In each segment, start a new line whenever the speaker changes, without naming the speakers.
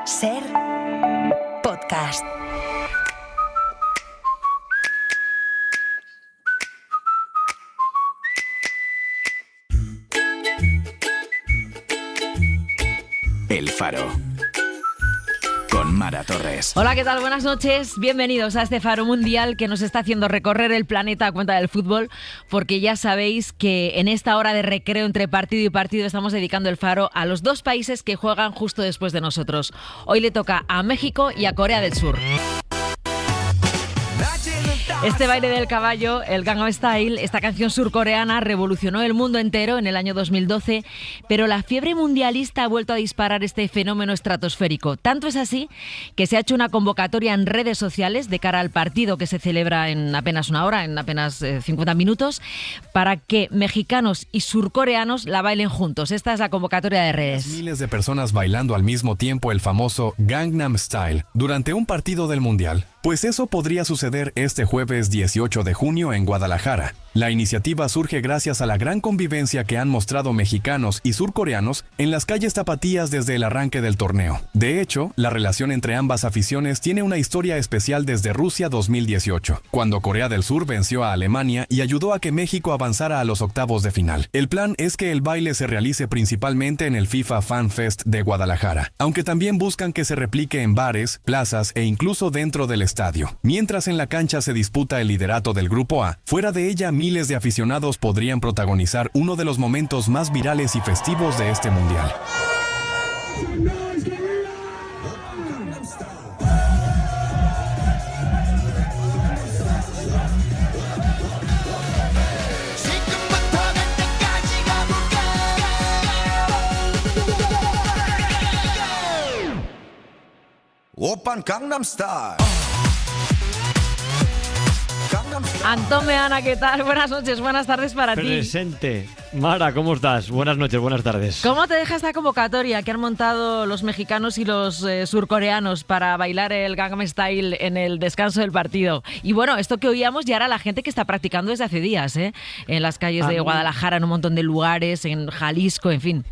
Ser podcast.
El Faro, con Mara Torres.
Hola, ¿qué tal? Buenas noches. Bienvenidos a este Faro Mundial que nos está haciendo recorrer el planeta a cuenta del fútbol, porque ya sabéis que en esta hora de recreo entre partido y partido estamos dedicando el Faro a los dos países que juegan justo después de nosotros. Hoy le toca a México y a Corea del Sur. Este baile del caballo, el Gangnam Style, esta canción surcoreana, revolucionó el mundo entero en el año 2012, pero la fiebre mundialista ha vuelto a disparar este fenómeno estratosférico. Tanto es así que se ha hecho una convocatoria en redes sociales de cara al partido que se celebra en apenas una hora, en apenas 50 minutos, para que mexicanos y surcoreanos la bailen juntos. Esta es la convocatoria de redes.
Miles de personas bailando al mismo tiempo el famoso Gangnam Style durante un partido del Mundial. Pues eso podría suceder este jueves 18 de junio en Guadalajara. La iniciativa surge gracias a la gran convivencia que han mostrado mexicanos y surcoreanos en las calles tapatías desde el arranque del torneo. De hecho, la relación entre ambas aficiones tiene una historia especial desde Rusia 2018, cuando Corea del Sur venció a Alemania y ayudó a que México avanzara a los octavos de final. El plan es que el baile se realice principalmente en el FIFA Fan Fest de Guadalajara, aunque también buscan que se replique en bares, plazas e incluso dentro del estadio. Mientras en la cancha se disputa el liderato del Grupo A, fuera de ella miles de aficionados podrían protagonizar uno de los momentos más virales y festivos de este mundial.
Oppan Gangnam Style.
Antón Meana, ¿qué tal? Buenas noches, buenas tardes para ti.
Presente. Mara, ¿cómo estás? Buenas noches, buenas tardes.
¿Cómo te deja esta convocatoria que han montado los mexicanos y los surcoreanos para bailar el Gangnam Style en el descanso del partido? Y bueno, esto que oíamos ya era la gente que está practicando desde hace días, ¿eh? En las calles de Guadalajara, en un montón de lugares, en Jalisco, en fin.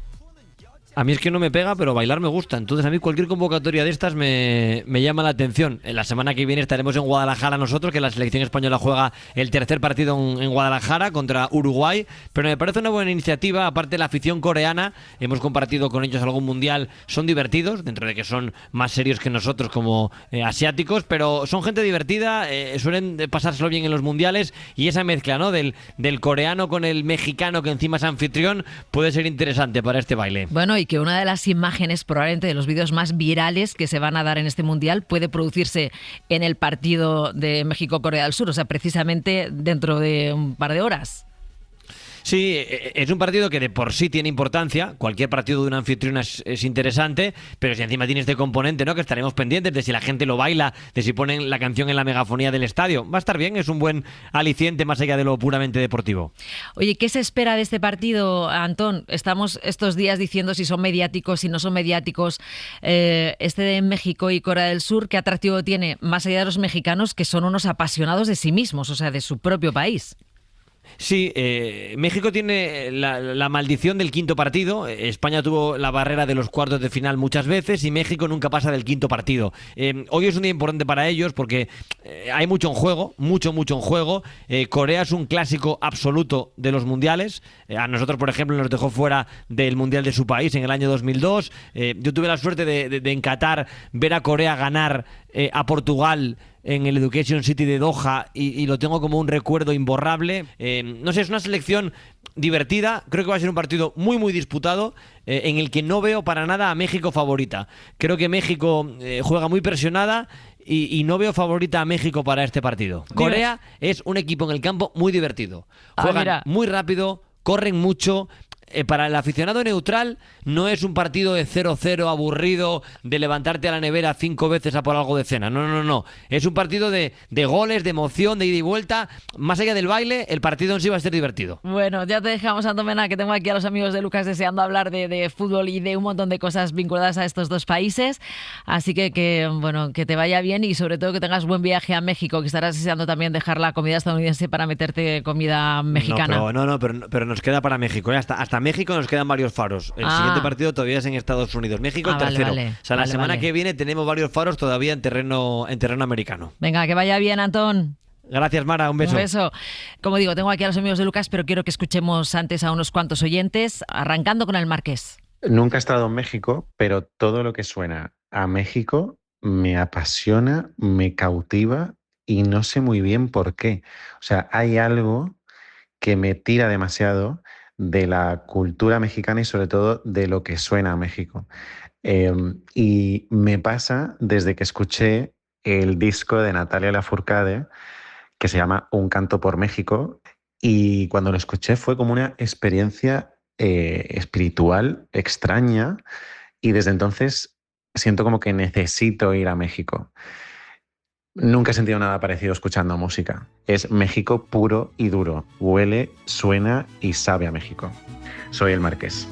A mí es que no me pega, pero bailar me gusta. Entonces a mí cualquier convocatoria de estas me llama la atención. En la semana que viene estaremos en Guadalajara nosotros, que la selección española juega el tercer partido en Guadalajara contra Uruguay. Pero me parece una buena iniciativa. Aparte, la afición coreana, hemos compartido con ellos algún mundial, son divertidos, dentro de que son más serios que nosotros como asiáticos, pero son gente divertida, suelen pasárselo bien en los mundiales, y esa mezcla, ¿no?, del coreano con el mexicano, que encima es anfitrión, puede ser interesante para este baile.
Bueno, y que una de las imágenes, probablemente de los vídeos más virales que se van a dar en este mundial, puede producirse en el partido de México-Corea del Sur, o sea, precisamente dentro de un par de horas.
Sí, es un partido que de por sí tiene importancia. Cualquier partido de una anfitriona es interesante, pero si encima tiene este componente, ¿no?, que estaremos pendientes de si la gente lo baila, de si ponen la canción en la megafonía del estadio. Va a estar bien, es un buen aliciente más allá de lo puramente deportivo.
Oye, ¿qué se espera de este partido, Antón? Estamos estos días diciendo si son mediáticos, si no son mediáticos. Este de México y Corea del Sur, ¿qué atractivo tiene? Más allá de los mexicanos, que son unos apasionados de sí mismos, o sea, de su propio país.
Sí, México tiene la maldición del quinto partido. España tuvo la barrera de los cuartos de final muchas veces y México nunca pasa del quinto partido. Hoy es un día importante para ellos porque hay mucho en juego, mucho en juego. Corea es un clásico absoluto de los mundiales. A nosotros, por ejemplo, nos dejó fuera del mundial de su país en el año 2002. Yo tuve la suerte de en Qatar ver a Corea ganar a Portugal en el Education City de Doha y lo tengo como un recuerdo imborrable. No sé, es una selección divertida. Creo que va a ser un partido muy disputado, en el que no veo para nada a México favorita. Creo que México juega muy presionada y no veo favorita a México para este partido. Corea es un equipo en el campo muy divertido. Juegan muy rápido, corren mucho. Para el aficionado neutral no es un partido de 0-0 aburrido, de levantarte a la nevera 5 veces a por algo de cena. No. Es un partido de goles, de emoción, de ida y vuelta. Más allá del baile, el partido en sí va a ser divertido.
Bueno, ya te dejamos, Antón Meana, que tengo aquí a los amigos de Lucas deseando hablar de fútbol y de un montón de cosas vinculadas a estos dos países. Así que te vaya bien y sobre todo que tengas buen viaje a México, que estarás deseando también dejar la comida estadounidense para meterte comida mexicana.
No, pero nos queda para México. Hasta hasta México nos quedan varios faros. El siguiente partido todavía es en Estados Unidos. México el tercero.
Vale.
O sea, la semana que viene tenemos varios faros todavía en terreno americano.
Venga, que vaya bien, Antón.
Gracias, Mara. Un beso.
Un beso. Como digo, tengo aquí a los amigos de Lucas, pero quiero que escuchemos antes a unos cuantos oyentes, arrancando con el Marqués.
Nunca he estado en México, pero todo lo que suena a México me apasiona, me cautiva y no sé muy bien por qué. O sea, hay algo que me tira demasiado de la cultura mexicana y sobre todo de lo que suena a México. Y me pasa desde que escuché el disco de Natalia Lafourcade, que se llama Un canto por México, y cuando lo escuché fue como una experiencia espiritual extraña, y desde entonces siento como que necesito ir a México. Nunca he sentido nada parecido escuchando música. Es México puro y duro. Huele, suena y sabe a México. Soy el Marqués.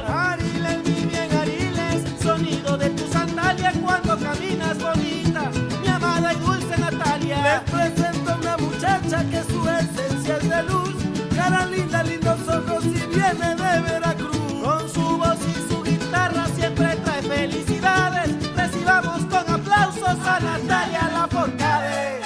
Ariles, mi bien, Ariles, sonido de tus sandalias cuando caminas bonita, mi amada y dulce Natalia. Les presento a una muchacha que su esencia es de luz, cara linda, lindos ojos y viene de Veracruz. Con su voz y su guitarra siempre trae felicidades. Recibamos con aplausos a Natalia Lafourcade.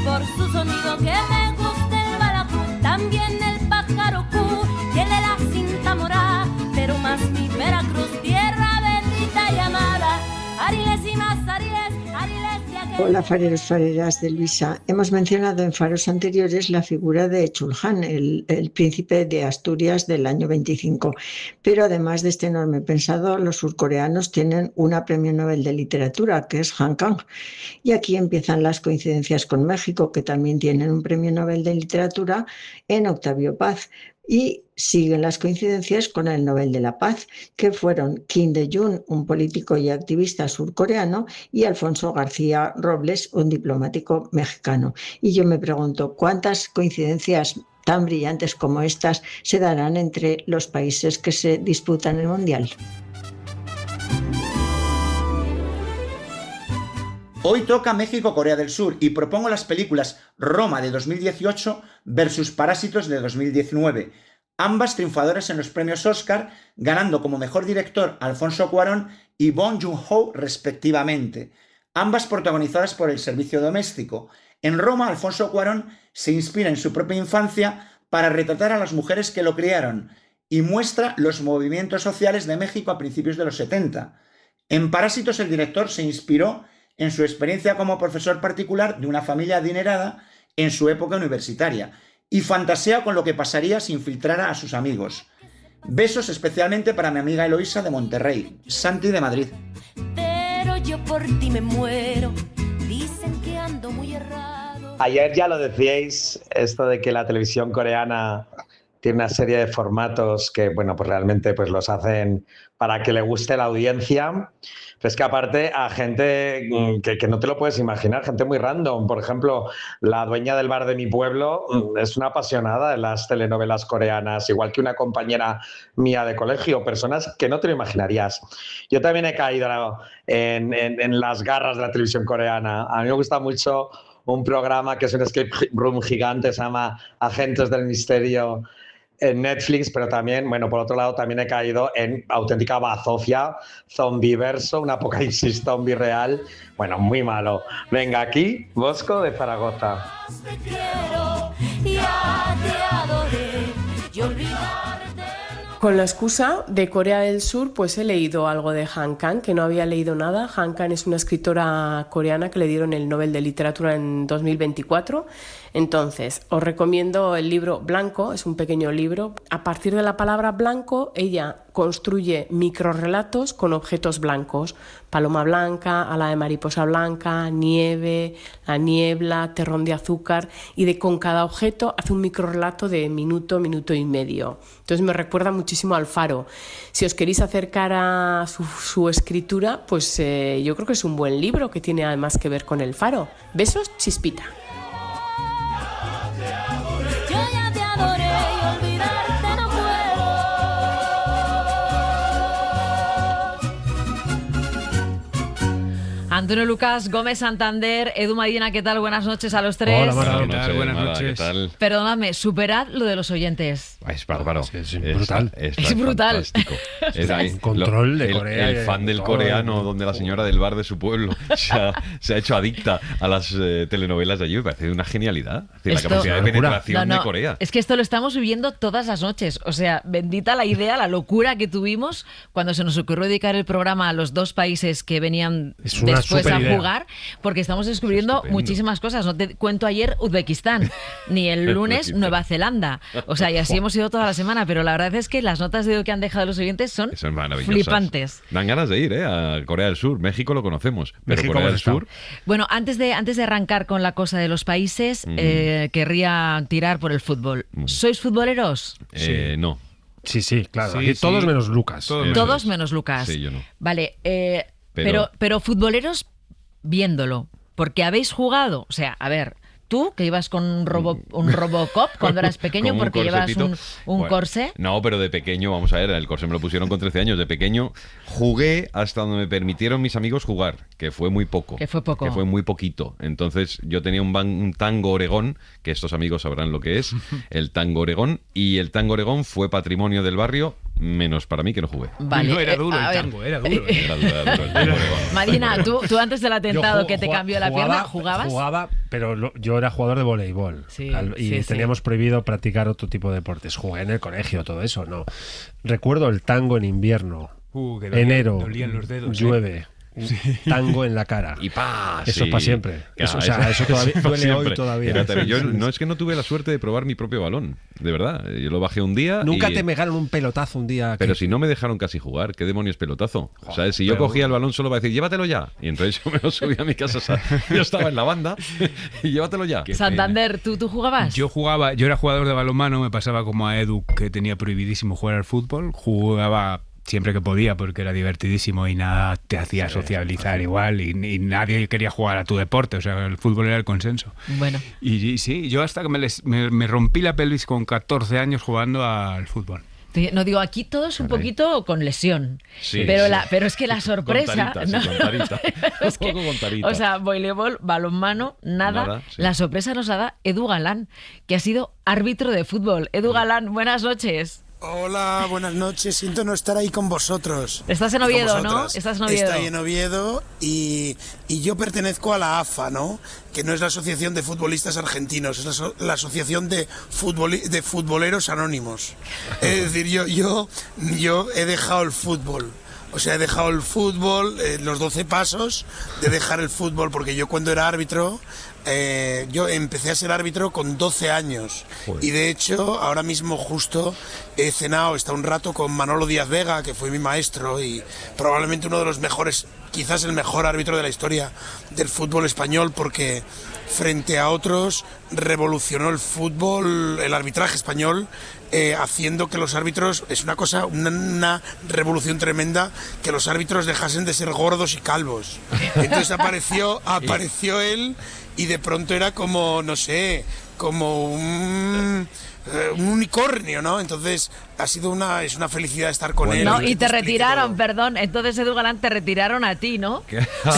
Por su sonido, que me gusta el balapú, también el pájaro cú, tiene la cinta morada, pero más mi Veracruz, tierra bendita y amada. Ariles y más Ariles, Ariles de aquel...
Hola, fareros, fareras de Luisa. Hemos mencionado en faros anteriores la figura de Chulhan, el príncipe de Asturias del año 25. Pero además de este enorme pensador, los surcoreanos tienen una premio Nobel de literatura, que es Han Kang. Y aquí empiezan las coincidencias con México, que también tienen un premio Nobel de literatura en Octavio Paz. Y siguen las coincidencias con el Nobel de la Paz, que fueron Kim Dae-jung, un político y activista surcoreano, y Alfonso García Robles, un diplomático mexicano. Y yo me pregunto, ¿cuántas coincidencias tan brillantes como estas se darán entre los países que se disputan el Mundial?
Hoy toca México-Corea del Sur y propongo las películas Roma de 2018 versus Parásitos de 2019, ambas triunfadoras en los premios Oscar, ganando como mejor director Alfonso Cuarón y Bong Joon-ho respectivamente, ambas protagonizadas por El servicio doméstico. En Roma, Alfonso Cuarón se inspira en su propia infancia para retratar a las mujeres que lo criaron y muestra los movimientos sociales de México a principios de los 70. En Parásitos, el director se inspiró en su experiencia como profesor particular de una familia adinerada en su época universitaria y fantasea con lo que pasaría si infiltrara a sus amigos. Besos especialmente para mi amiga Eloísa de Monterrey, Santi de Madrid.
Pero yo por ti me muero, dicen que ando muy errado.
Ayer ya lo decíais, esto de que la televisión coreana tiene una serie de formatos que, bueno, pues realmente pues los hacen para que le guste la audiencia. Pues que aparte a gente que no te lo puedes imaginar, gente muy random. Por ejemplo, la dueña del bar de mi pueblo es una apasionada de las telenovelas coreanas, igual que una compañera mía de colegio, personas que no te lo imaginarías. Yo también he caído en las garras de la televisión coreana. A mí me gusta mucho un programa que es un escape room gigante, se llama Agentes del Misterio, en Netflix, pero también, bueno, por otro lado también he caído en auténtica bazofia, zombiverso, un apocalipsis zombie real, bueno, muy malo. Venga, aquí, Bosco de Zaragoza.
Te quiero, ya te adoré, y olvidarte no.
Con la excusa de Corea del Sur, pues he leído algo de Han Kang, que no había leído nada. Han Kang es una escritora coreana que le dieron el Nobel de Literatura en 2024. Entonces, os recomiendo el libro Blanco, es un pequeño libro. A partir de la palabra blanco, ella construye microrrelatos con objetos blancos. Paloma blanca, ala de mariposa blanca, nieve, la niebla, terrón de azúcar, y con cada objeto hace un microrrelato de minuto, minuto y medio. Entonces me recuerda muchísimo al Faro. Si os queréis acercar a su escritura, pues yo creo que es un buen libro que tiene además que ver con el Faro. Besos, Chispita.
Antonio Lucas, Gómez Santander, Edu Medina, ¿qué tal? Buenas noches a los tres.
Hola, Mara, ¿qué tal? Buenas noches.
¿Qué tal?
Perdóname, superad lo de los oyentes.
Es bárbaro.
Es brutal.
Es brutal.
Es
un control de Corea.
El fan del coreano, donde la señora del bar de su pueblo se ha hecho adicta a las telenovelas de allí. Me parece una genialidad. Es decir, la capacidad de penetración de Corea.
Es que esto lo estamos viviendo todas las noches. O sea, bendita la idea, la locura que tuvimos cuando se nos ocurrió dedicar el programa a los dos países que venían después a jugar, porque estamos descubriendo muchísimas cosas. No te cuento ayer Uzbekistán, ni el lunes Nueva Zelanda. O sea, y así hemos ido toda la semana, pero la verdad es que las notas de que han dejado los oyentes son flipantes.
Dan ganas de ir a Corea del Sur. México lo conocemos, pero
México
Corea del Sur...
Bueno, antes de arrancar con la cosa de los países, querría tirar por el fútbol. ¿Sois futboleros?
No.
Sí, claro. Aquí todos menos Lucas.
Todos menos Lucas.
Sí, yo no.
Vale, pero futboleros viéndolo, porque habéis jugado, o sea, a ver, tú que ibas con un Robocop cuando eras pequeño porque llevas un corsé.
No, pero de pequeño, vamos a ver, el corsé me lo pusieron con 13 años. De pequeño jugué hasta donde me permitieron mis amigos jugar, que fue muy poco. Que fue muy poquito. Entonces yo tenía un tango Oregón, que estos amigos sabrán lo que es, el tango Oregón, y el tango Oregón fue patrimonio del barrio, menos para mí que no jugué.
Vale,
no era duro el tango, era duro. Era duro.
Marina, tú antes del atentado que te cambió la pierna, ¿jugabas?
Jugaba, pero yo era jugador de voleibol y teníamos prohibido practicar otro tipo de deportes. Jugué en el colegio, todo eso, no. Recuerdo el tango en invierno, enero,
dolían los dedos,
llueve. Tango en la cara.
Y
eso para siempre. Eso todavía duele hoy todavía.
Yo no es que no tuve la suerte de probar mi propio balón, de verdad. Yo lo bajé un día.
Nunca te pegaron un pelotazo un día.
Pero si no me dejaron casi jugar, ¿qué demonios pelotazo? O sea, si yo cogía el balón solo para decir, llévatelo ya. Y entonces yo me lo subí a mi casa. O sea, yo estaba en la banda y llévatelo ya.
Santander, ¿tú jugabas?
Yo era jugador de balonmano, me pasaba como a Edu, que tenía prohibidísimo jugar al fútbol. Jugaba siempre que podía porque era divertidísimo y nada te hacía sociabilizar igual y nadie quería jugar a tu deporte, o sea, el fútbol era el consenso.
Bueno.
Y sí, yo hasta que me rompí la pelvis con 14 años jugando al fútbol.
No digo, aquí todo es un poquito con lesión, pero es que la sorpresa,
con tarita.
O sea, voleibol, balonmano, nada. La sorpresa nos la da Edu Galán, que ha sido árbitro de fútbol. Edu Galán, buenas noches.
Hola, buenas noches. Siento no estar ahí con vosotros.
Estás en Oviedo, ¿no?
Estás en Oviedo. Estoy en Oviedo y yo pertenezco a la AFA, ¿no? Que no es la Asociación de Futbolistas Argentinos, es la Asociación de Futboleros Anónimos. Es decir, yo he dejado el fútbol. O sea, he dejado el fútbol, los 12 pasos de dejar el fútbol, porque yo cuando era árbitro, yo empecé a ser árbitro con 12 años. Joder. Y de hecho, ahora mismo justo he cenado, está un rato con Manolo Díaz Vega, que fue mi maestro y probablemente uno de los mejores, quizás el mejor árbitro de la historia del fútbol español, porque frente a otros revolucionó el fútbol, el arbitraje español, haciendo que los árbitros, es una cosa, una revolución tremenda, que los árbitros dejasen de ser gordos y calvos. Entonces apareció él y de pronto era como, no sé, como un unicornio, ¿no? Entonces es una felicidad estar con él.
No, y te retiraron, perdón. Entonces, Edu Galán, te retiraron a ti, ¿no?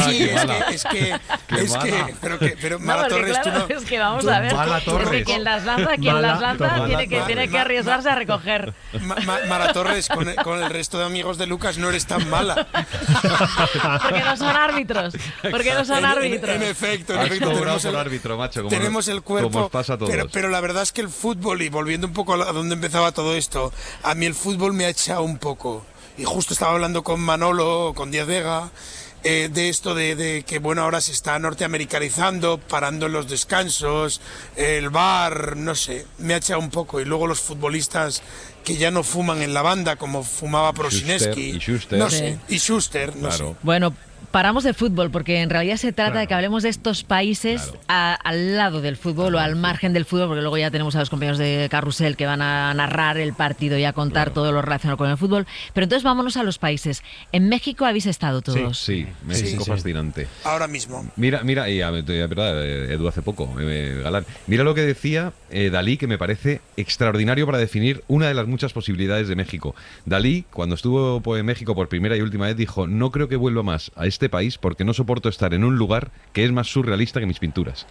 Sí, pero Mara Torres,
claro, tú no. Es que vamos a ver. Es que quien las lanza tiene que arriesgarse a recoger.
Mara Torres, con el resto de amigos de Lucas no eres tan mala.
Porque no son árbitros.
En efecto,
tenemos el árbitro, macho.
Tenemos el cuerpo.
Como os pasa a todos.
Pero la verdad es que el fútbol y volviendo un poco a donde empezaba todo esto, a mí el fútbol me ha echado un poco. Y justo estaba hablando con Manolo, con Díaz Vega, de esto de que, bueno, ahora se está norteamericanizando, parando en los descansos, el bar, no sé, me ha echado un poco. Y luego los futbolistas que ya no fuman en la banda, como fumaba Prosineski.
Y Schuster.
No sé, y Schuster, no sé.
Bueno, paramos de fútbol, porque en realidad se trata de que hablemos de estos países al lado del fútbol o al margen del fútbol, porque luego ya tenemos a los compañeros de Carrusel que van a narrar el partido y a contar todo lo relacionado con el fútbol. Pero entonces vámonos a los países. En México habéis estado todos.
Sí, México fascinante.
Ahora mismo.
Mira, y verdad, Edu hace poco, Galán. Mira lo que decía Dalí, que me parece extraordinario para definir una de las muchas posibilidades de México. Dalí, cuando estuvo en México por primera y última vez, dijo: no creo que vuelva más a este país porque no soporto estar en un lugar que es más surrealista que mis pinturas.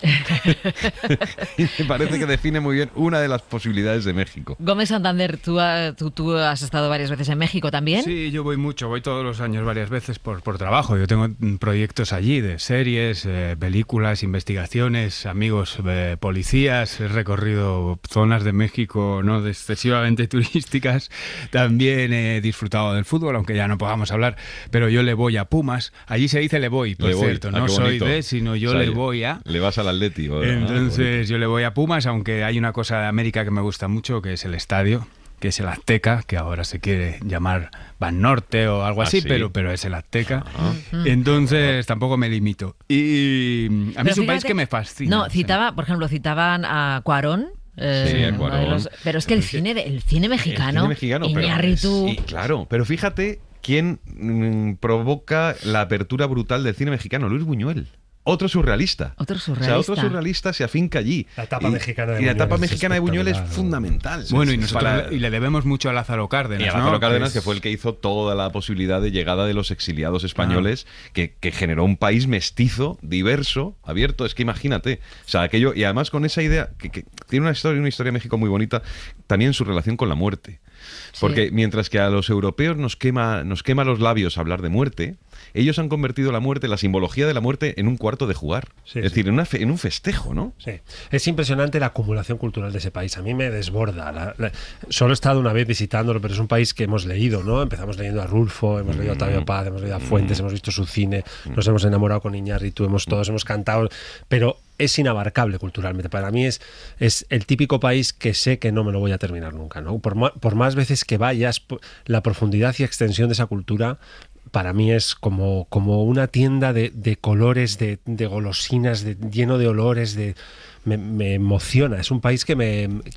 Y me parece que define muy bien una de las posibilidades de México.
Gómez Santander, tú has estado varias veces en México también.
Sí, yo voy mucho, voy todos los años varias veces por trabajo. Yo tengo proyectos allí de series, películas, investigaciones, amigos policías. He recorrido zonas de México no excesivamente turísticas. También he disfrutado del fútbol, aunque ya no podamos hablar, pero yo le voy a Pumas. Allí se dice le voy, por cierto, no soy de, sino yo le voy a...
Le vas al Atleti.
Entonces yo le voy a Pumas, aunque hay una cosa de América que me gusta mucho, que es el estadio, que es el Azteca, que ahora se quiere llamar Banorte o algo así,
¿sí?
pero es el Azteca. Entonces tampoco me limito. Y a mí es un país que me fascina.
No, citaban a Cuarón. Pero es que el cine mexicano, Iñárritu...
Claro, pero fíjate quién provoca la apertura brutal del cine mexicano: Luis Buñuel. Otro surrealista.
Otro surrealista
se afinca allí.
La etapa mexicana de
Buñuel. Y la etapa mexicana de Buñuel es fundamental.
Bueno, y le debemos mucho a Lázaro Cárdenas.
Y a Lázaro Cárdenas, que fue el que hizo toda la posibilidad de llegada de los exiliados españoles, que generó un país mestizo, diverso, abierto. Es que imagínate. O sea, aquello, y además con esa idea, que tiene una historia de México muy bonita, también su relación con la muerte. Porque mientras que a los europeos nos quema los labios hablar de muerte, ellos han convertido la muerte, la simbología de la muerte, en un cuarto de jugar. Es decir, en un festejo, ¿no?
Sí. Es impresionante la acumulación cultural de ese país. A mí me desborda. Solo he estado una vez visitándolo, pero es un país que hemos leído, ¿no? Empezamos leyendo a Rulfo, hemos leído a Octavio Paz, hemos leído a Fuentes, hemos visto su cine, nos hemos enamorado con Iñárritu, todos hemos cantado, pero es inabarcable culturalmente. Para mí es el típico país que sé que no me lo voy a terminar nunca, ¿no? Por más veces que vayas, la profundidad y extensión de esa cultura para mí es como una tienda de colores, de golosinas, lleno de olores, me emociona. Es un país que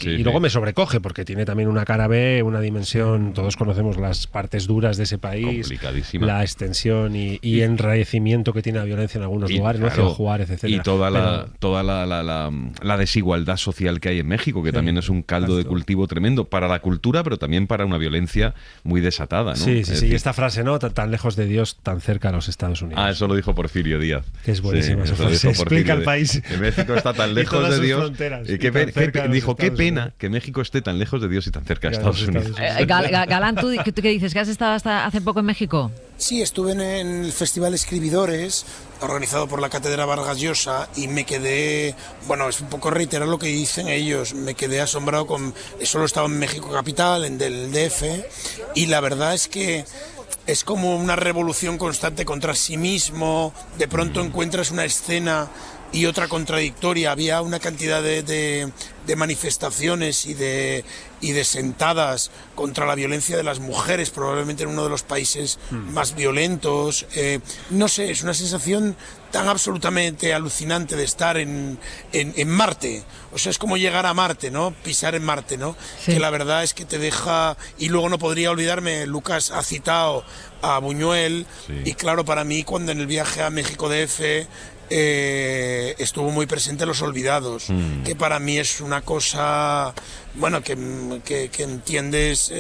y luego me sobrecoge, porque tiene también una cara B, una dimensión. Todos conocemos las partes duras de ese país, la extensión y enrarecimiento que tiene la violencia en algunos lugares, ¿no? Ciudad Juárez, etc.
Y toda la desigualdad social que hay en México, que también es un caldo de cultivo tremendo para la cultura, pero también para una violencia muy desatada, ¿no?
Sí. Y esta frase, ¿no? Tan lejos de Dios, tan cerca a los Estados Unidos.
Eso lo dijo Porfirio Díaz.
Que es buenísima esa frase. Explica el país.
Que México está tan lejos de Dios. Y qué pena que México esté tan lejos de Dios y tan cerca de Estados Unidos.
Galán, ¿tú qué dices? ¿Que has estado hasta hace poco en México?
Sí, estuve en el Festival Escribidores, organizado por la Cátedra Vargas Llosa, y me quedé, bueno, es un poco reiterar lo que dicen ellos, me quedé asombrado solo estaba en México capital, en del DF, y la verdad es que es como una revolución constante contra sí mismo. De pronto encuentras una escena y otra contradictoria. Había una cantidad de manifestaciones y de sentadas contra la violencia de las mujeres, probablemente en uno de los países más violentos. No sé, es una sensación tan absolutamente alucinante de estar en Marte. O sea, es como llegar a Marte, ¿no? Pisar en Marte, ¿no? Sí. Que la verdad es que te deja... Y luego no podría olvidarme, Lucas ha citado a Buñuel, y claro, para mí, cuando en el viaje a México DF... estuvo muy presente Los Olvidados, que para mí es una cosa, bueno, que entiendes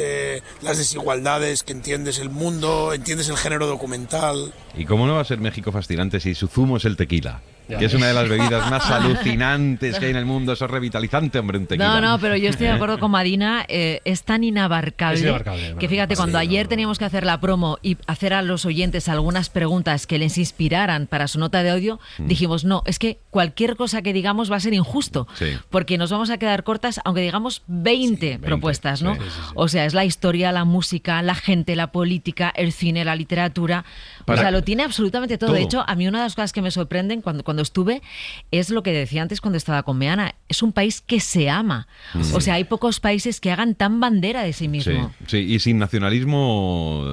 las desigualdades, que entiendes el mundo, entiendes el género documental.
¿Y cómo no va a ser México fascinante si su zumo es el tequila? que es una de las bebidas más alucinantes que hay en el mundo. Eso es revitalizante, hombre, un tequila.
No, pero yo estoy de acuerdo con Madina, es tan inabarcable, que fíjate, cuando ayer teníamos que hacer la promo y hacer a los oyentes algunas preguntas que les inspiraran para su nota de audio, dijimos, no, es que cualquier cosa que digamos va a ser injusto, porque nos vamos a quedar cortas aunque digamos 20 propuestas, ¿no? O sea, es la historia, la música, la gente, la política, el cine, la literatura, o sea, lo tiene absolutamente todo. De hecho, a mí una de las cosas que me sorprenden cuando estuve es lo que decía antes cuando estaba con Meana, es un país que se ama. O sea, hay pocos países que hagan tan bandera de sí mismo.
Sí, y sin nacionalismo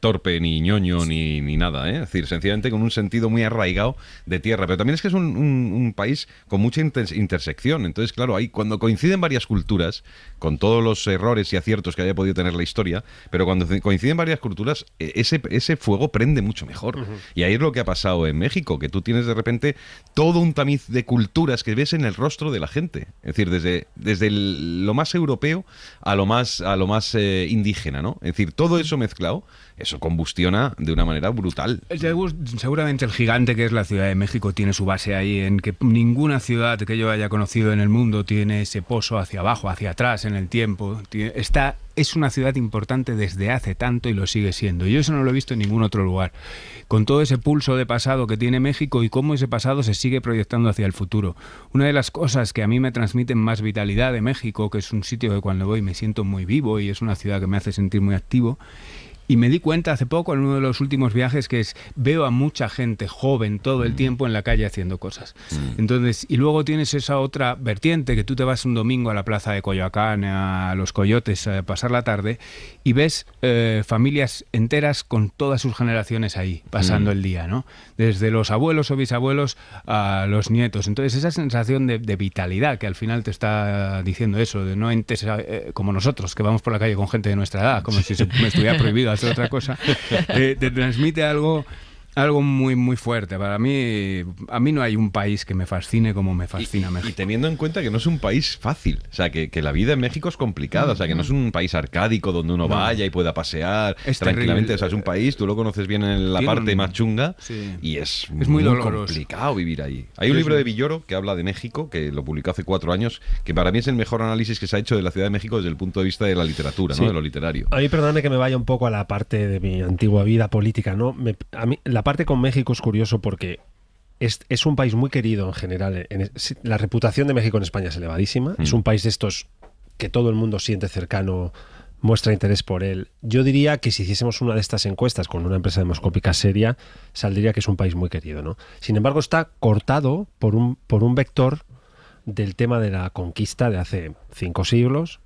torpe, ni ñoño, ni nada, ¿eh? Es decir, sencillamente con un sentido muy arraigado de tierra. Pero también es que es un país con mucha intersección. Entonces, claro, cuando coinciden varias culturas, con todos los errores y aciertos que haya podido tener la historia, pero cuando coinciden varias culturas, ese fuego prende mucho mejor. Y ahí es lo que ha pasado en México, que tú tienes de repente todo un tamiz de culturas que ves en el rostro de la gente. Es decir, desde lo más europeo a lo más indígena, ¿no? Es decir, todo eso mezclado, eso combustiona de una manera brutal.
Seguramente el gigante que es la Ciudad de México tiene su base ahí, en que ninguna ciudad que yo haya conocido en el mundo tiene ese pozo hacia abajo, hacia atrás en el tiempo. Es una ciudad importante desde hace tanto y lo sigue siendo. Yo eso no lo he visto en ningún otro lugar. Con todo ese pulso de pasado que tiene México y cómo ese pasado se sigue proyectando hacia el futuro. Una de las cosas que a mí me transmiten más vitalidad de México, que es un sitio que cuando voy me siento muy vivo y es una ciudad que me hace sentir muy activo. Y me di cuenta hace poco, en uno de los últimos viajes, que veo a mucha gente joven todo el tiempo en la calle haciendo cosas. Entonces, y luego tienes esa otra vertiente, que tú te vas un domingo a la plaza de Coyoacán, a Los Coyotes, a pasar la tarde, y ves familias enteras con todas sus generaciones ahí, pasando el día, ¿no? Desde los abuelos o bisabuelos a los nietos. Entonces, esa sensación de vitalidad, que al final te está diciendo eso, de no entes como nosotros, que vamos por la calle con gente de nuestra edad, como si me estuviera prohibido hacer otra cosa, te transmite algo muy muy fuerte. Para mí, a mí no hay un país que me fascine como me fascina México.
Y teniendo en cuenta que no es un país fácil, o sea, que la vida en México es complicada, o sea, que no es un país arcádico donde uno vaya y pueda pasear tranquilamente, o sea, es un país, tú lo conoces bien en la parte más chunga, y es muy complicado vivir ahí. Hay un libro de Villoro que habla de México, que lo publicó hace 4 años, que para mí es el mejor análisis que se ha hecho de la Ciudad de México desde el punto de vista de la literatura, ¿no? De lo literario.
A mí, perdóname que me vaya un poco a la parte de mi antigua vida política, ¿no? A mí la parte con México es curioso porque es un país muy querido en general. La reputación de México en España es elevadísima. Es un país de estos que todo el mundo siente cercano, muestra interés por él. Yo diría que si hiciésemos una de estas encuestas con una empresa demoscópica seria, saldría que es un país muy querido, ¿no? Sin embargo, está cortado por un vector del tema de la conquista de hace 5 siglos,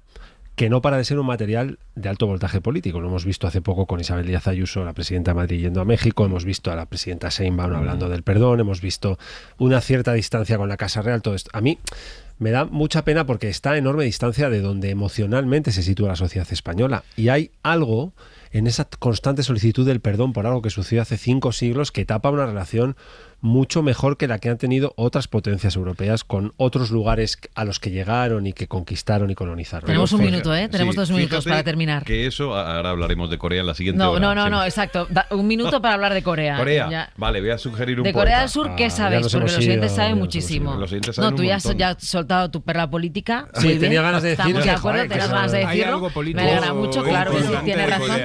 que no para de ser un material de alto voltaje político. Lo hemos visto hace poco con Isabel Díaz Ayuso, la presidenta de Madrid, yendo a México, hemos visto a la presidenta Sheinbaum hablando del perdón, hemos visto una cierta distancia con la Casa Real, todo esto. A mí me da mucha pena porque está a enorme distancia de donde emocionalmente se sitúa la sociedad española. Y hay algo en esa constante solicitud del perdón por algo que sucedió hace 5 siglos que tapa una relación mucho mejor que la que han tenido otras potencias europeas con otros lugares a los que llegaron y que conquistaron y colonizaron.
Tenemos un minuto, ¿eh? Tenemos 2 minutos para terminar.
Que eso, ahora hablaremos de Corea en la siguiente hora.
No, exacto. Un minuto para hablar de Corea.
Corea, vale, voy a sugerir un poco.
De Corea del Sur, ¿qué sabéis? Porque los oyentes saben muchísimo.
No,
tú ya has soltado tu perla política.
Sí,
muy
tenía
bien.
ganas de decirlo.
Estamos de acuerdo, tenías ganas de decirlo.
Hay algo político.
Me alegra mucho, claro que sí, tiene razón.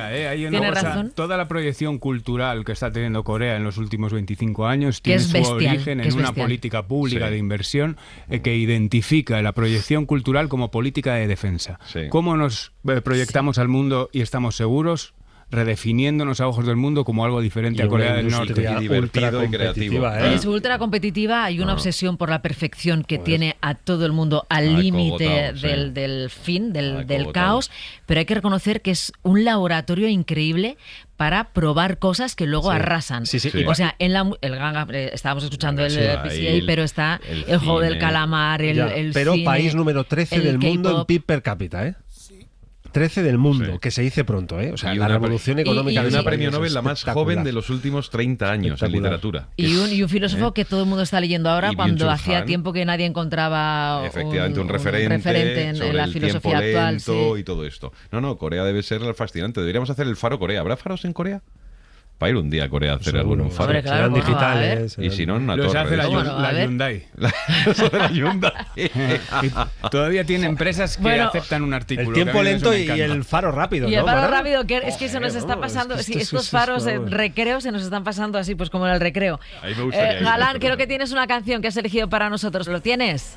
Tiene razón. Toda la proyección cultural que está teniendo Corea en los últimos 25 años tiene su origen en una política pública de inversión que identifica la proyección cultural como política de defensa. ¿Cómo nos proyectamos al mundo y estamos seguros? Redefiniéndonos a ojos del mundo como algo diferente a Corea del Norte.
Y divertido y creativo.
Es ultra competitiva, hay una obsesión por la perfección que tiene a todo el mundo al límite del fin, del caos, pero hay que reconocer que es un laboratorio increíble para probar cosas que luego arrasan. O sea, en el estábamos escuchando el PCA, pero está el juego del calamar, el
pero
cine,
país número 13 del mundo en PIB per cápita, ¿eh? 13 del mundo, que se dice pronto, ¿eh? O sea, la revolución económica.
Y una premio Nobel la más joven de los últimos 30 años en literatura.
Y un filósofo que todo el mundo está leyendo ahora cuando hacía tiempo que nadie encontraba
un referente en la filosofía actual. Y todo esto. No, Corea debe ser fascinante. Deberíamos hacer el Faro Corea. ¿Habrá faros en Corea? para ir un día a Corea a hacer algún faro.
Hombre, claro, serán digitales.
Y si no, en una
los
torre.
hace la Hyundai.
La Hyundai.
Todavía tiene empresas que aceptan un artículo.
El tiempo lento y el faro rápido.
Y
¿no?
el faro rápido, que es que se nos está pasando.
Es que
estos faros de recreo se nos están pasando así, pues como en el recreo.
Ahí me gustaría ir,
Galán, creo que tienes una canción que has elegido para nosotros. ¿Lo tienes?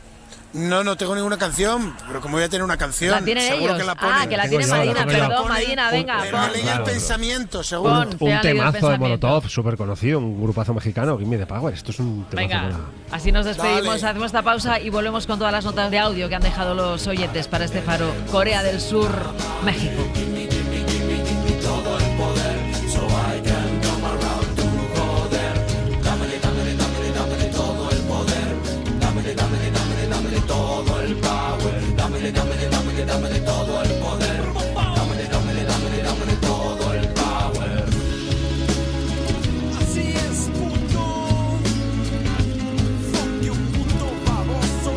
No tengo ninguna canción, pero como voy a tener una canción,
¿La tienen
seguro
ellos?
que la ponen.
Que la tiene Madina, perdón, Madina, venga.
Me leí el pensamiento, seguro.
Un temazo de Molotov, súper conocido, un grupazo mexicano, Gimme the Power. Esto es un temazo.
Venga, así nos despedimos, hacemos esta pausa y volvemos con todas las notas de audio que han dejado los oyentes para este faro. Corea del Sur, México.
Dámele todo el poder. Dámele todo el power. Así es, puto. Fuck you, puto baboso.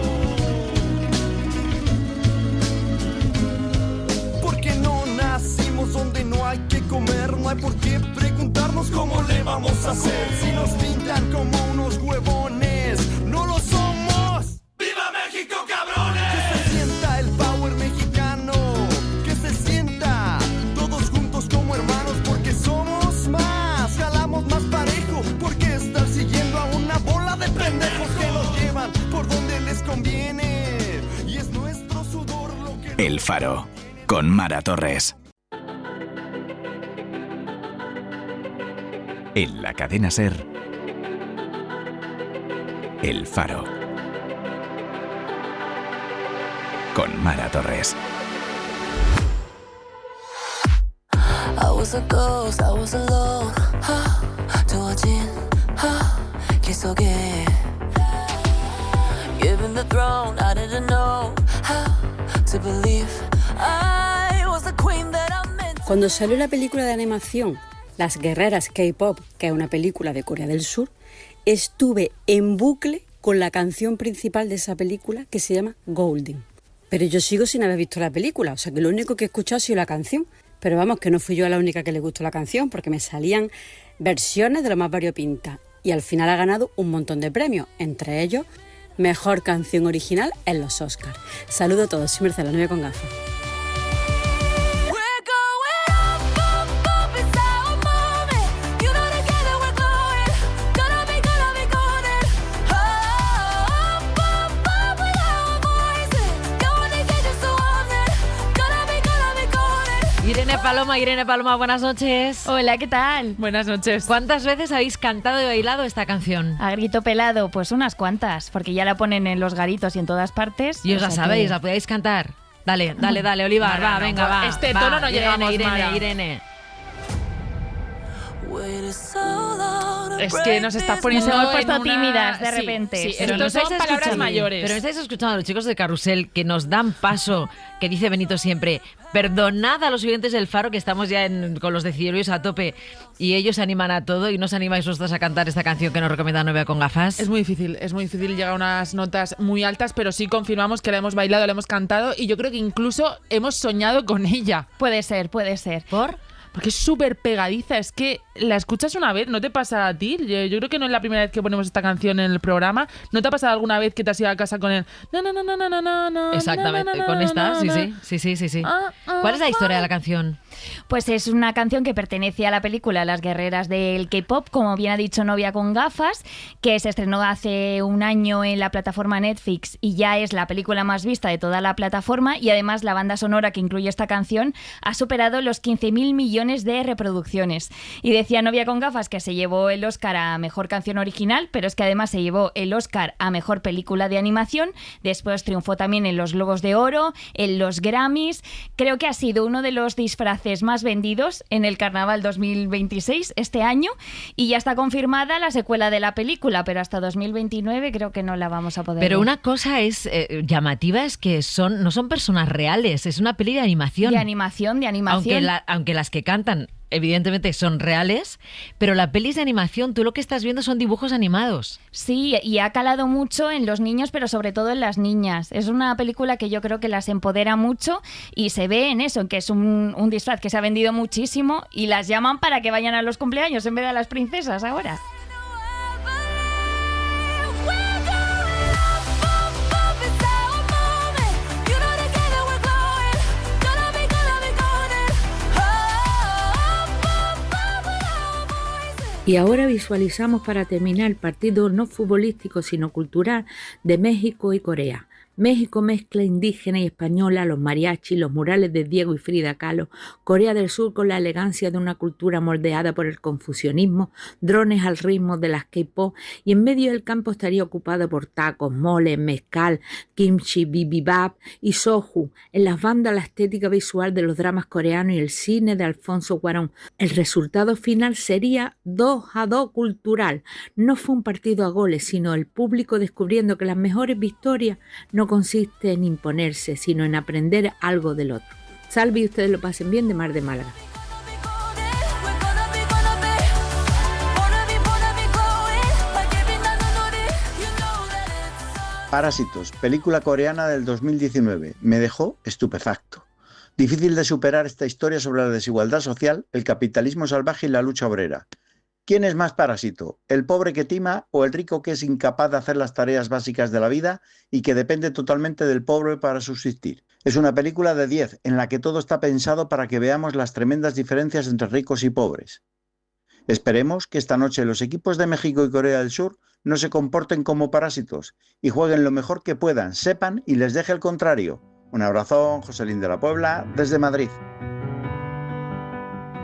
Porque no nacimos donde no hay que comer. No hay por qué preguntarnos cómo le vamos a hacer. Si nos pintan como unos huevones, no lo somos. ¡Viva México, cabrones! Que se sienta el power mexicano, que se sienta todos juntos como hermanos, porque somos más, jalamos más parejo, porque estar siguiendo a una bola de pendejos que nos llevan por donde les conviene, y es nuestro sudor lo que...
El Faro, con Mara Torres. En la cadena SER, El Faro, con Mara Torres.
I was a ghost, I was alone. 두어진 길 속에 given the throne, I didn't know how to believe I was the queen that I meant.
Cuando salió la película de animación Las Guerreras K-Pop, que es una película de Corea del Sur, estuve en bucle con la canción principal de esa película que se llama Golden. Pero yo sigo sin haber visto la película, o sea que lo único que he escuchado ha sido la canción. Pero vamos, que no fui yo la única que le gustó la canción, porque me salían versiones de lo más variopintas. Y al final ha ganado un montón de premios, entre ellos Mejor Canción Original en los Oscars. Saludo a todos, soy Mercedes, la novia con gafas.
Irene Paloma, buenas noches.
Hola, ¿qué tal? Buenas noches.
¿Cuántas veces habéis cantado y bailado esta canción?
A grito pelado, pues unas cuantas, porque ya la ponen en los garitos y en todas partes.
Y os la sabéis, la podéis cantar. Dale, Olivar, va, venga, va.
Este
va,
tono no llegamos,
Irene.
Es que nos está poniendo...
Nos hemos
puesto tímidas de repente.
Sí, pero
no son palabras
mayores. Pero estáis escuchando a los chicos de Carrusel que nos dan paso, que dice Benito siempre, perdonad a los oyentes del Faro que estamos ya con los decibelios a tope y ellos se animan a todo y no os animáis vosotros a cantar esta canción que nos recomienda Novia con gafas.
Es muy difícil llegar a unas notas muy altas, pero sí confirmamos que la hemos bailado, la hemos cantado y yo creo que incluso hemos soñado con ella.
Puede ser.
¿Por?
Porque es súper pegadiza, es que la escuchas una vez, ¿no te pasa a ti? Yo creo que no es la primera vez que ponemos esta canción en el programa. ¿No te ha pasado alguna vez que te has ido a casa con el...
Exactamente, con esta, sí. ¿Cuál es la historia de la canción?
Pues es una canción que pertenece a la película Las Guerreras del K-Pop, como bien ha dicho Novia con gafas, que se estrenó hace un año en la plataforma Netflix y ya es la película más vista de toda la plataforma y además la banda sonora que incluye esta canción ha superado los 15.000 millones de reproducciones. Y decía Novia con gafas que se llevó el Oscar a Mejor Canción Original, pero es que además se llevó el Oscar a Mejor Película de Animación, después triunfó también en los Globos de Oro, en los Grammys. Creo que ha sido uno de los disfraces más vendidos en el Carnaval 2026 este año y ya está confirmada la secuela de la película, pero hasta 2029 creo que no la vamos a poder ver.
Pero una cosa es llamativa, es que no son personas reales, es una peli de animación.
De animación.
Aunque las que cantan evidentemente son reales, pero la peli es de animación, tú lo que estás viendo son dibujos animados.
Sí, y ha calado mucho en los niños, pero sobre todo en las niñas. Es una película que yo creo que las empodera mucho y se ve en eso, que es un disfraz que se ha vendido muchísimo y las llaman para que vayan a los cumpleaños en vez de a las princesas ahora.
Y ahora visualizamos para terminar el partido no futbolístico sino cultural de México y Corea. México mezcla indígena y española, los mariachis, los murales de Diego y Frida Kahlo, Corea del Sur con la elegancia de una cultura moldeada por el confucianismo, drones al ritmo de las K-pop, y en medio del campo estaría ocupado por tacos, moles, mezcal, kimchi, bibimbap y soju. En las bandas la estética visual de los dramas coreanos y el cine de Alfonso Cuarón. El resultado final sería 2-2 cultural. No fue un partido a goles, sino el público descubriendo que las mejores victorias no consiste en imponerse, sino en aprender algo del otro. Salve y ustedes lo pasen bien, de Mar de Málaga.
Parásitos, película coreana del 2019. Me dejó estupefacto. Difícil de superar esta historia sobre la desigualdad social, el capitalismo salvaje y la lucha obrera. ¿Quién es más parásito? ¿El pobre que tima o el rico que es incapaz de hacer las tareas básicas de la vida y que depende totalmente del pobre para subsistir? Es una película de 10 en la que todo está pensado para que veamos las tremendas diferencias entre ricos y pobres. Esperemos que esta noche los equipos de México y Corea del Sur no se comporten como parásitos y jueguen lo mejor que puedan, sepan y les deje el contrario. Un abrazo, Joselín de la Puebla, desde Madrid.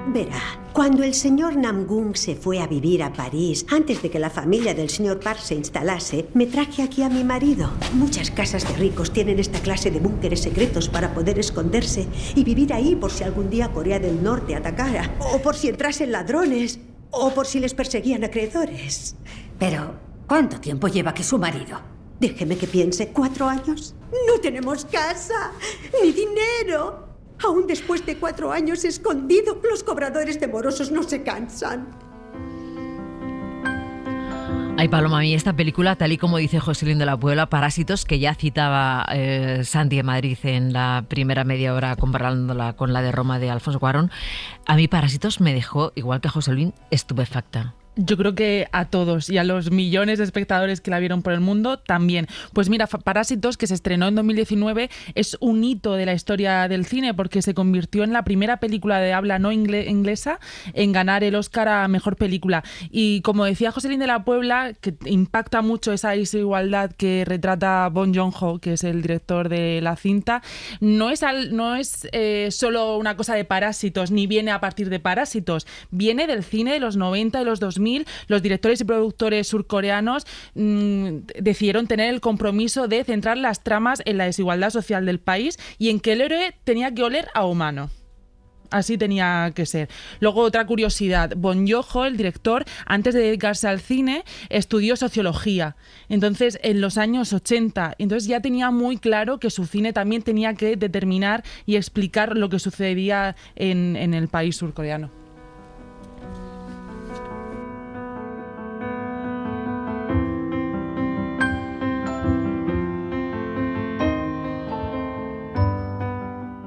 Verá, cuando el señor Namgung se fue a vivir a París, antes de que la familia del señor Park se instalase, me traje aquí a mi marido. Muchas casas de ricos tienen esta clase de búnkeres secretos para poder esconderse y vivir ahí por si algún día Corea del Norte atacara, o por si entrasen ladrones, o por si les perseguían acreedores.
Pero, ¿cuánto tiempo lleva aquí su marido?
Déjeme que piense, 4 años. No tenemos casa, ni dinero. Aún después de 4 años escondido, los cobradores de morosos no se cansan.
Ay, Paloma, a mí esta película, tal y como dice Joselín de la Puebla, Parásitos, que ya citaba Santi de Madrid en la primera media hora comparándola con la de Roma de Alfonso Cuarón, a mí Parásitos me dejó, igual que a Joselín, estupefacta.
Yo creo que a todos y a los millones de espectadores que la vieron por el mundo también. Pues mira, Parásitos, que se estrenó en 2019, es un hito de la historia del cine porque se convirtió en la primera película de habla no inglesa en ganar el Oscar a Mejor Película. Y como decía Joselín de la Puebla, que impacta mucho esa desigualdad que retrata Bong Joon-ho, que es el director de la cinta, no es solo una cosa de Parásitos, ni viene a partir de Parásitos, viene del cine de los 90 y los 2000. Los directores y productores surcoreanos decidieron tener el compromiso de centrar las tramas en la desigualdad social del país y en que el héroe tenía que oler a humano. Así tenía que ser. Luego, otra curiosidad. Bong Joon-ho, el director, antes de dedicarse al cine, estudió sociología. Entonces, en los años 80. Entonces ya tenía muy claro que su cine también tenía que determinar y explicar lo que sucedía en el país surcoreano.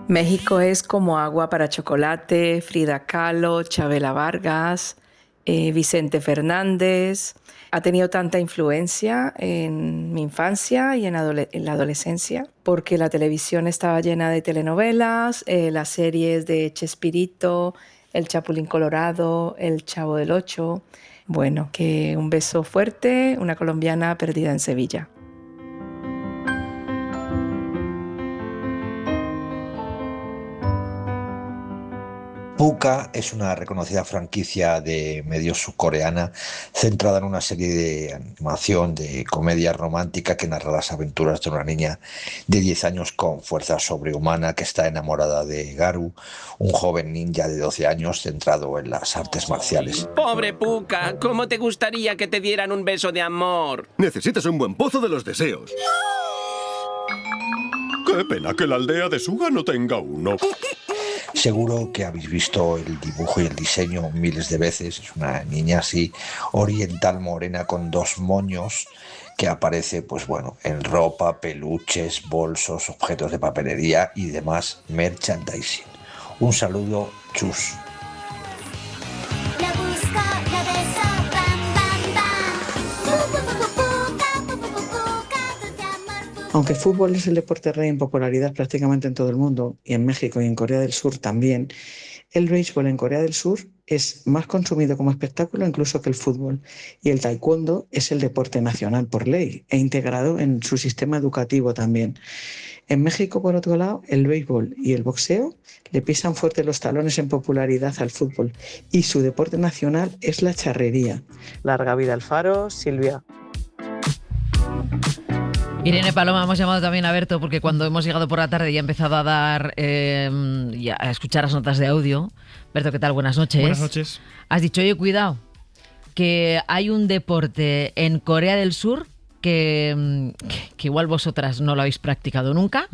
México es como agua para chocolate, Frida Kahlo, Chabela Vargas, Vicente Fernández. Ha tenido tanta influencia en mi infancia y en la adolescencia, porque la televisión estaba llena de telenovelas, las series de Chespirito, El Chapulín Colorado, El Chavo del Ocho. Bueno, que un beso fuerte, una colombiana perdida en Sevilla.
Pucca es una reconocida franquicia de medios surcoreana centrada en una serie de animación de comedia romántica que narra las aventuras de una niña de 10 años con fuerza sobrehumana que está enamorada de Garu, un joven ninja de 12 años centrado en las artes marciales.
Pobre Pucca, ¿cómo te gustaría que te dieran un beso de amor?
Necesitas un buen pozo de los deseos. ¡Qué pena que la aldea de Suga no tenga uno!
Seguro que habéis visto el dibujo y el diseño miles de veces. Es una niña así oriental morena con 2 moños que aparece, pues bueno, en ropa, peluches, bolsos, objetos de papelería y demás merchandising. Un saludo, chus.
Aunque el fútbol es el deporte rey en popularidad prácticamente en todo el mundo, y en México y en Corea del Sur también, el béisbol en Corea del Sur es más consumido como espectáculo incluso que el fútbol, y el taekwondo es el deporte nacional por ley e integrado en su sistema educativo también. En México, por otro lado, el béisbol y el boxeo le pisan fuerte los talones en popularidad al fútbol, y su deporte nacional es la charrería. Larga vida al Faro, Silvia.
Irene Paloma, hemos llamado también a Berto porque cuando hemos llegado por la tarde y ha empezado a dar y a escuchar las notas de audio. Berto, ¿qué tal? Buenas noches.
Buenas noches.
Has dicho, oye, cuidado, que hay un deporte en Corea del Sur que igual vosotras no lo habéis practicado nunca,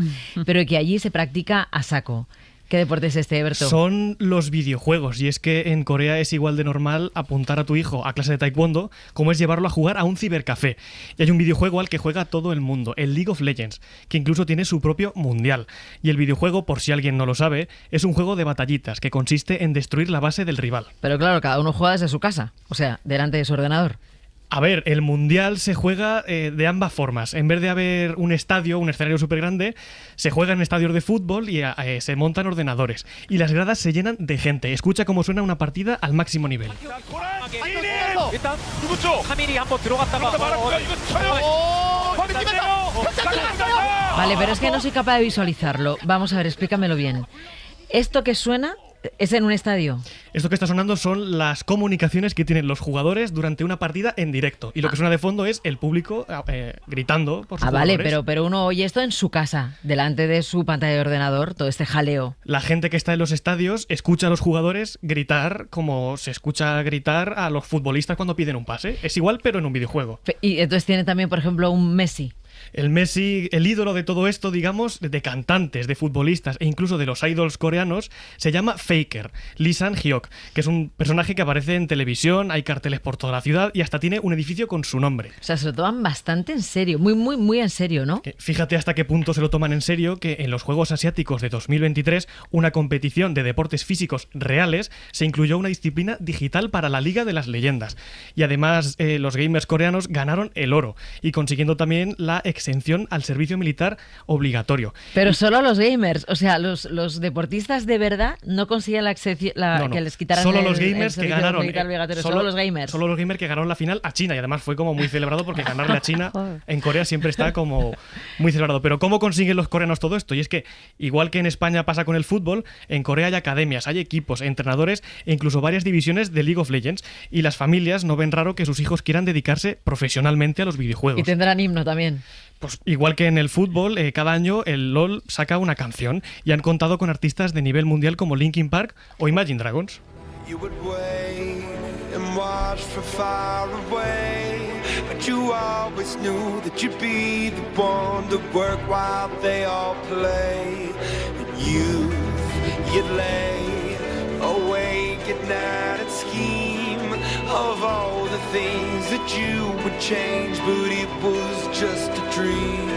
pero que allí se practica a saco. ¿Qué deporte es este, Berto?
Son los videojuegos, y es que en Corea es igual de normal apuntar a tu hijo a clase de taekwondo como es llevarlo a jugar a un cibercafé. Y hay un videojuego al que juega todo el mundo, el League of Legends, que incluso tiene su propio mundial. Y el videojuego, por si alguien no lo sabe, es un juego de batallitas que consiste en destruir la base del rival.
Pero claro, cada uno juega desde su casa, o sea, delante de su ordenador.
A ver, el Mundial se juega de ambas formas. En vez de haber un estadio, un escenario súper grande, se juega en estadios de fútbol y se montan ordenadores. Y las gradas se llenan de gente. Escucha cómo suena una partida al máximo nivel.
Vale, pero es que no soy capaz de visualizarlo. Vamos a ver, explícamelo bien. ¿Esto que suena es en un estadio?
Esto que está sonando son las comunicaciones que tienen los jugadores durante una partida en directo. Y lo que suena de fondo es el público gritando por sus jugadores.
Vale, pero uno oye esto en su casa, delante de su pantalla de ordenador, todo este jaleo.
La gente que está en los estadios escucha a los jugadores gritar como se escucha gritar a los futbolistas cuando piden un pase. Es igual, pero en un videojuego.
Y entonces tiene también, por ejemplo, un Messi.
El Messi, el ídolo de todo esto, digamos, de cantantes, de futbolistas e incluso de los idols coreanos, se llama Faker, Lee Sang-hyuk, que es un personaje que aparece en televisión, hay carteles por toda la ciudad y hasta tiene un edificio con su nombre.
O sea, se lo toman bastante en serio, muy en serio, ¿no?
Fíjate hasta qué punto se lo toman en serio que en los Juegos Asiáticos de 2023, una competición de deportes físicos reales, se incluyó una disciplina digital para la Liga de las Leyendas. Y además, los gamers coreanos ganaron el oro y consiguiendo también la exención al servicio militar obligatorio.
Pero solo los gamers, o sea, los deportistas de verdad no consiguen la exención, no. Que les quitaran
solo los gamers que ganaron,
solo los gamers.
Solo los gamers que ganaron la final a China, y además fue como muy celebrado porque ganarle a China en Corea siempre está como muy celebrado. Pero ¿cómo consiguen los coreanos todo esto? Y es que, igual que en España pasa con el fútbol, en Corea hay academias, hay equipos, entrenadores e incluso varias divisiones de League of Legends, y las familias no ven raro que sus hijos quieran dedicarse profesionalmente a los videojuegos.
Y tendrán himno también.
Pues igual que en el fútbol, cada año el LoL saca una canción y han contado con artistas de nivel mundial como Linkin Park o Imagine Dragons.
You would wait and watch from far away, but you always knew that you'd be the one to work while they all play. And you'd lay awake at night and scheme of all the things that you would change, but it was just a dream.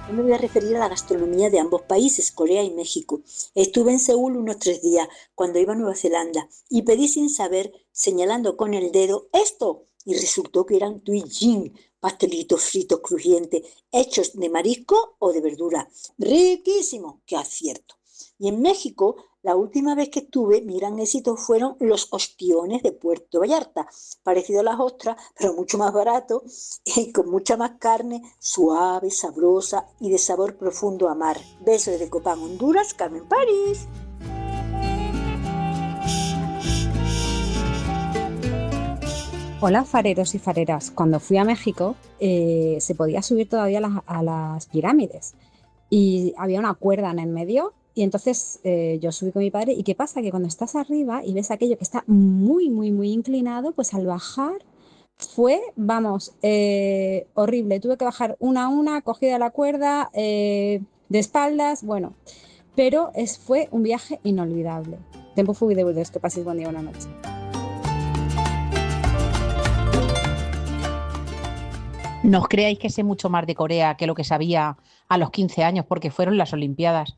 Yo me voy a referir a la gastronomía de ambos países, Corea y México. Estuve en Seúl unos 3 días cuando iba a Nueva Zelanda y pedí sin saber, señalando con el dedo, ¡esto! Y resultó que eran tuijin, pastelitos fritos crujientes, hechos de marisco o de verdura. ¡Riquísimo! ¡Qué acierto! Y en México, la última vez que estuve, mi gran éxito fueron los ostiones de Puerto Vallarta, parecido a las ostras, pero mucho más barato y con mucha más carne, suave, sabrosa y de sabor profundo a mar. Besos desde Copán, Honduras, Carmen París.
Hola fareros y fareras, cuando fui a México se podía subir todavía a las pirámides y había una cuerda en el medio Y entonces yo subí con mi padre. ¿Y qué pasa? Que cuando estás arriba y ves aquello que está muy, muy, muy inclinado, pues al bajar fue, vamos, horrible. Tuve que bajar una a una, cogida la cuerda, de espaldas, bueno. Pero fue un viaje inolvidable. Tempo fu de Budapest, que paséis buen día, buena noche.
No os creáis que sé mucho más de Corea que lo que sabía a los 15 años, porque fueron las Olimpiadas.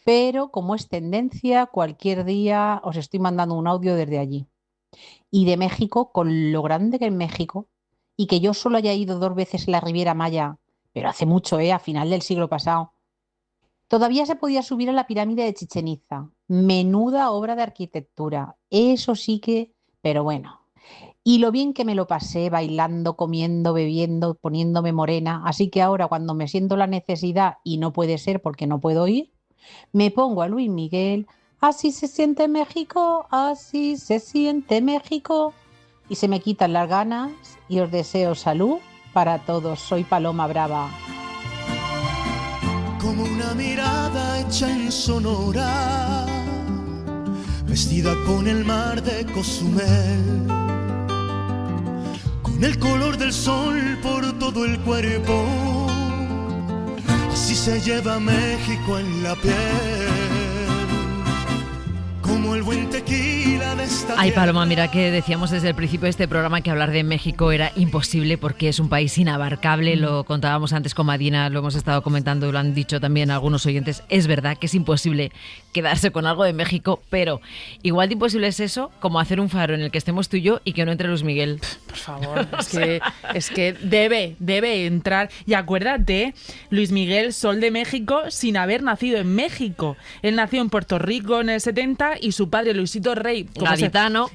Pero como es tendencia, cualquier día os estoy mandando un audio desde allí. Y de México, con lo grande que es México, y que yo solo haya ido 2 veces a la Riviera Maya, pero hace mucho, a final del siglo pasado. Todavía se podía subir a la pirámide de Chichén Itzá. Menuda obra de arquitectura. Eso sí que, pero bueno. Y lo bien que me lo pasé bailando, comiendo, bebiendo, poniéndome morena. Así que ahora cuando me siento la necesidad, y no puede ser porque no puedo ir, me pongo a Luis Miguel. Así se siente México, así se siente México. Y se me quitan las ganas y os deseo salud para todos. Soy Paloma Brava.
Como una mirada hecha en Sonora, vestida con el mar de Cozumel, con el color del sol por todo el cuerpo, así se lleva México en la piel, como el buen tequila de esta
Ay, Paloma, mira que decíamos desde el principio de este programa que hablar de México era imposible porque es un país inabarcable, lo contábamos antes con Madina, lo hemos estado comentando, lo han dicho también algunos oyentes, es verdad que es imposible quedarse con algo de México, pero igual de imposible es eso como hacer un faro en el que estemos tú y yo y que no entre Luis Miguel.
Por favor, es que debe entrar. Y acuérdate, Luis Miguel, Sol de México, sin haber nacido en México. Él nació en Puerto Rico en el 70 y su padre, Luisito Rey, Gaditano,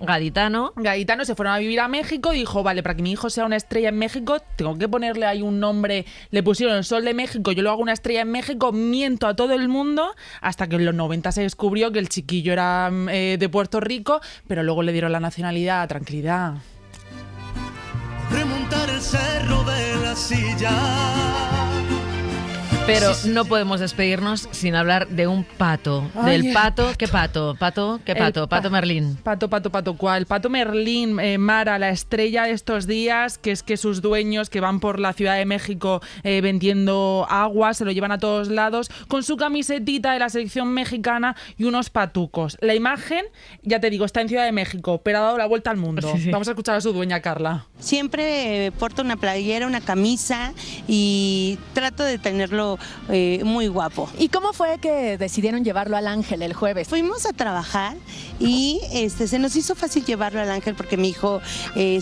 se fueron a vivir a México y dijo, vale, para que mi hijo sea una estrella en México, tengo que ponerle ahí un nombre. Le pusieron el Sol de México, yo lo hago una estrella en México, miento a todo el mundo, hasta que en los 90 se descubrió que el chiquillo era de Puerto Rico, pero luego le dieron la nacionalidad, tranquilidad.
Remontar el cerro de la Silla.
Pero no podemos despedirnos sin hablar de un pato. Del pato. ¿Qué pato? Pato Merlín.
Pato, ¿cuál? Pato Merlín, Mara, la estrella de estos días, que es que sus dueños que van por la Ciudad de México vendiendo agua, se lo llevan a todos lados, con su camisetita de la selección mexicana y unos patucos. La imagen, ya te digo, está en Ciudad de México, pero ha dado la vuelta al mundo. Sí. Vamos a escuchar a su dueña, Carla.
Siempre porto una playera, una camisa y trato de tenerlo muy guapo.
¿Y cómo fue que decidieron llevarlo al Ángel el jueves?
Fuimos a trabajar y se nos hizo fácil llevarlo al Ángel porque mi hijo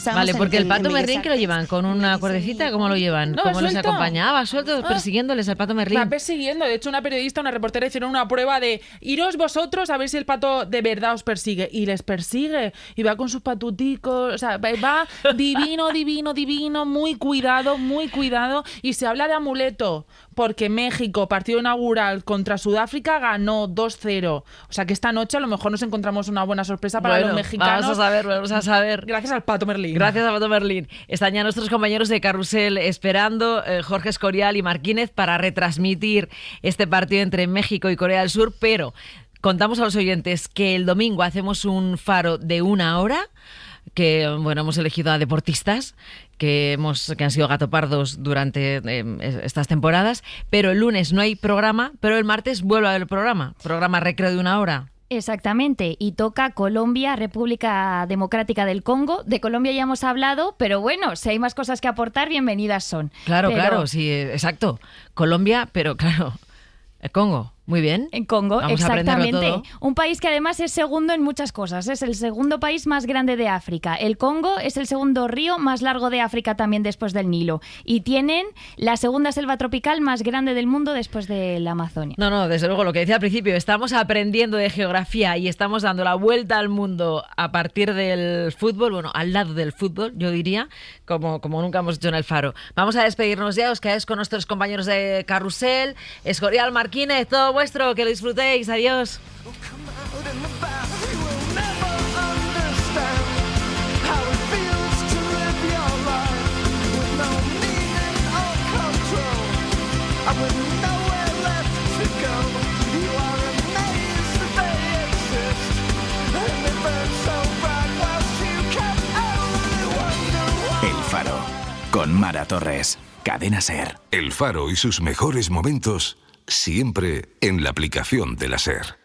Vale, porque el Pato Merlín, ¿que lo llevan? ¿Con una cuerdecita? ¿Cómo lo llevan?
No,
¿Cómo
suelto.
los acompañaba? Suelto, persiguiéndoles al Pato Merlín.
Va persiguiendo. De hecho, una periodista, una reportera hicieron una prueba de iros vosotros a ver si el pato de verdad os persigue. Y les persigue. Y va con sus patuticos. O sea, va divino, muy cuidado. Y se habla de amuleto porque México, partido inaugural contra Sudáfrica, ganó 2-0. O sea que esta noche a lo mejor nos encontramos una buena sorpresa para los mexicanos.
Vamos a saber.
Gracias al Pato Merlín.
Gracias al Pato Merlín. Están ya nuestros compañeros de Carrusel esperando, Jorge Escorial y Marquínez, para retransmitir este partido entre México y Corea del Sur, pero contamos a los oyentes que el domingo hacemos un faro de 1 hora, que bueno, hemos elegido a deportistas que han sido gatopardos durante estas temporadas, pero el lunes no hay programa, pero el martes vuelve a haber programa recreo de 1 hora.
Exactamente, y toca Colombia, República Democrática del Congo. De Colombia ya hemos hablado, pero bueno, si hay más cosas que aportar, bienvenidas son.
Claro, sí, exacto. Colombia, pero claro, el Congo. Muy bien.
En Congo,
vamos
exactamente. Un país que además es segundo en muchas cosas. Es el segundo país más grande de África. El Congo es el segundo río más largo de África también después del Nilo. Y tienen la segunda selva tropical más grande del mundo después de la Amazonia.
No, desde luego, lo que decía al principio, estamos aprendiendo de geografía y estamos dando la vuelta al mundo a partir del fútbol, bueno, al lado del fútbol, yo diría, como nunca hemos hecho en el Faro. Vamos a despedirnos ya, os quedáis con nuestros compañeros de Carrusel, Escorial, Marquínez, todo vuestro, que lo disfrutéis, adiós.
With nowhere left to go, you are
Mara Torres, Cadena SER.
El Faro y sus mejores momentos siempre en la aplicación de la SER.